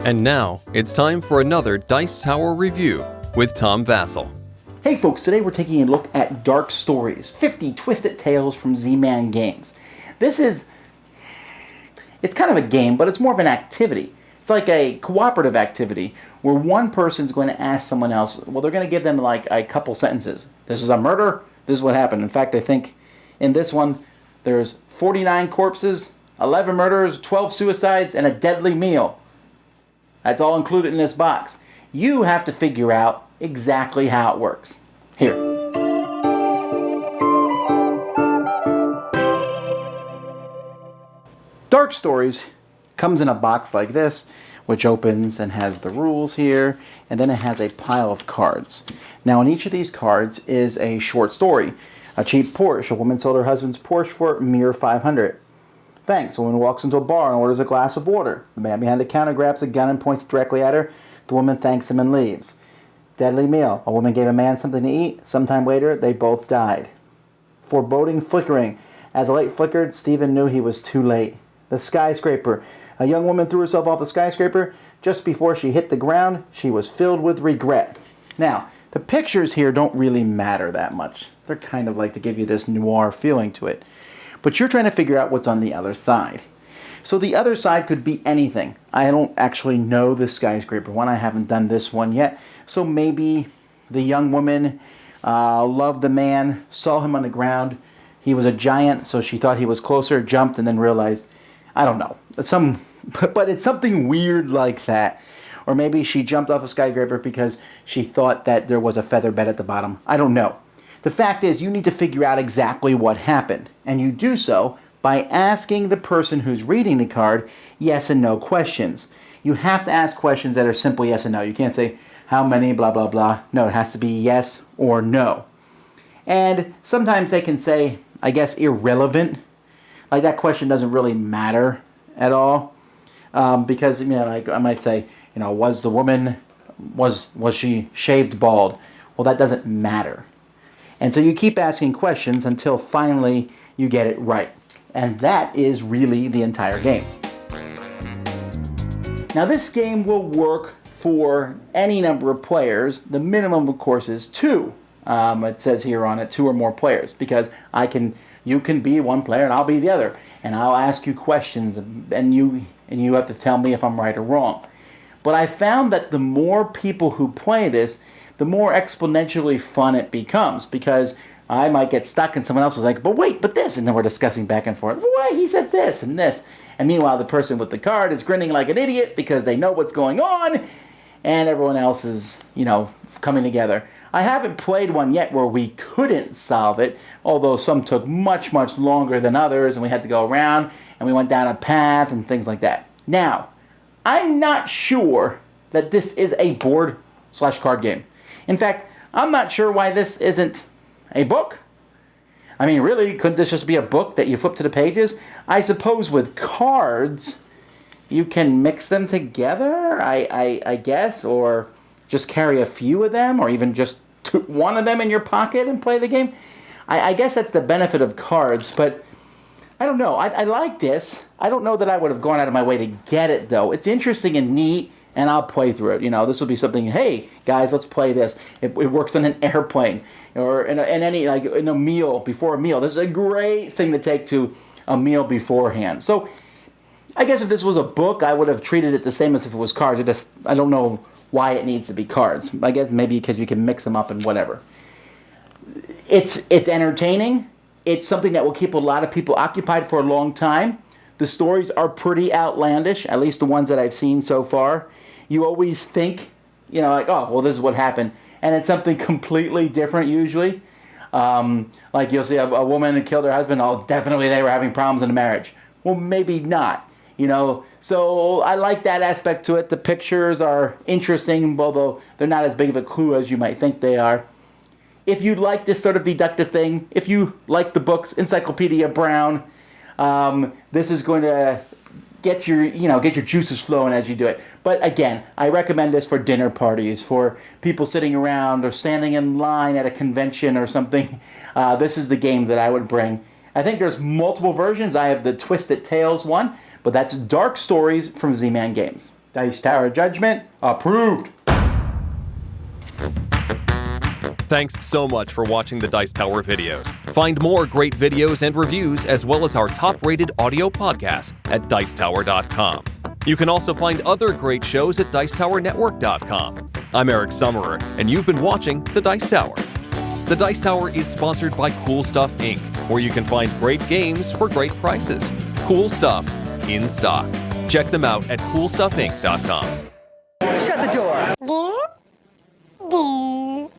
And now, it's time for another Dice Tower review with Tom Vasel. Hey folks, today we're taking a look at Dark Stories, 50 Twisted Tales from Z-Man Games. It's kind of a game, but it's more of an activity. It's like a cooperative activity where one person's going to ask someone else, well, they're going to give them like a couple sentences. This is a murder, this is what happened. In fact, I think in this one, there's 49 corpses, 11 murders, 12 suicides, and a deadly meal. That's all included in this box. You have to figure out exactly how it works. Here. Dark Stories comes in a box like this, which opens and has the rules here, and then it has a pile of cards. Now, on each of these cards is a short story. A cheap Porsche. A woman sold her husband's Porsche for a mere $500. Thanks. A woman walks into a bar and orders a glass of water. The man behind the counter grabs a gun and points it directly at her. The woman thanks him and leaves. Deadly meal. A woman gave a man something to eat. Sometime later, they both died. Foreboding flickering. As the light flickered, Stephen knew he was too late. The skyscraper. A young woman threw herself off the skyscraper. Just before she hit the ground, she was filled with regret. Now, the pictures here don't really matter that much. They're kind of like to give you this noir feeling to it. But you're trying to figure out what's on the other side. So the other side could be anything. I don't actually know the skyscraper one. I haven't done this one yet. So maybe the young woman loved the man, saw him on the ground. He was a giant, so she thought he was closer, jumped, and then realized, I don't know. But it's something weird like that. Or maybe she jumped off a skyscraper because she thought that there was a feather bed at the bottom. I don't know. The fact is, you need to figure out exactly what happened. And you do so by asking the person who's reading the card yes and no questions. You have to ask questions that are simply yes and no. You can't say, how many, blah, blah, blah. No, it has to be yes or no. And sometimes they can say, I guess, irrelevant. Like that question doesn't really matter at all. Because, like I might say, was the woman, was she shaved bald? Well, that doesn't matter. And so you keep asking questions until finally you get it right. And that is really the entire game. Now this game will work for any number of players. The minimum, of course, is 2. It says here on it 2 or more players, because you can be one player and I'll be the other. And I'll ask you questions and you have to tell me if I'm right or wrong. But I found that the more people who play this, the more exponentially fun it becomes, because I might get stuck and someone else is like, but this, and then we're discussing back and forth. Why he said this and this, and meanwhile the person with the card is grinning like an idiot because they know what's going on, and everyone else is, coming together. I haven't played one yet where we couldn't solve it, although some took much, much longer than others, and we had to go around, and we went down a path and things like that. Now, I'm not sure that this is a board/card game. In fact, I'm not sure why this isn't a book. I mean, really, couldn't this just be a book that you flip to the pages? I suppose with cards, you can mix them together, I guess, or just carry a few of them, or even just one of them in your pocket and play the game. I guess that's the benefit of cards, but I don't know. I like this. I don't know that I would have gone out of my way to get it, though. It's interesting and neat, and I'll play through it. This will be something, hey, guys, let's play this. It works on an airplane or in a meal, before a meal. This is a great thing to take to a meal beforehand. So I guess if this was a book, I would have treated it the same as if it was cards. I don't know why it needs to be cards. I guess maybe because you can mix them up and whatever. It's entertaining. It's something that will keep a lot of people occupied for a long time. The stories are pretty outlandish, at least the ones that I've seen so far. You always think, like, oh, well, this is what happened. And it's something completely different usually. Like you'll see a woman who killed her husband. Oh, definitely they were having problems in the marriage. Well, maybe not. So I like that aspect to it. The pictures are interesting, although they're not as big of a clue as you might think they are. If you like this sort of deductive thing, if you like the books, Encyclopedia Brown, this is going to get your juices flowing as you do it. But again, I recommend this for dinner parties, for people sitting around or standing in line at a convention or something. This is the game that I would bring. I think there's multiple versions. I have the Twisted Tales one, but that's Dark Stories from Z-Man Games. Dice Tower judgment approved. Thanks so much for watching the Dice Tower videos. Find more great videos and reviews, as well as our top-rated audio podcast at Dicetower.com. You can also find other great shows at DicetowerNetwork.com. I'm Eric Summerer, and you've been watching The Dice Tower. The Dice Tower is sponsored by Cool Stuff Inc., where you can find great games for great prices. Cool stuff in stock. Check them out at CoolStuffInc.com. Shut the door. There.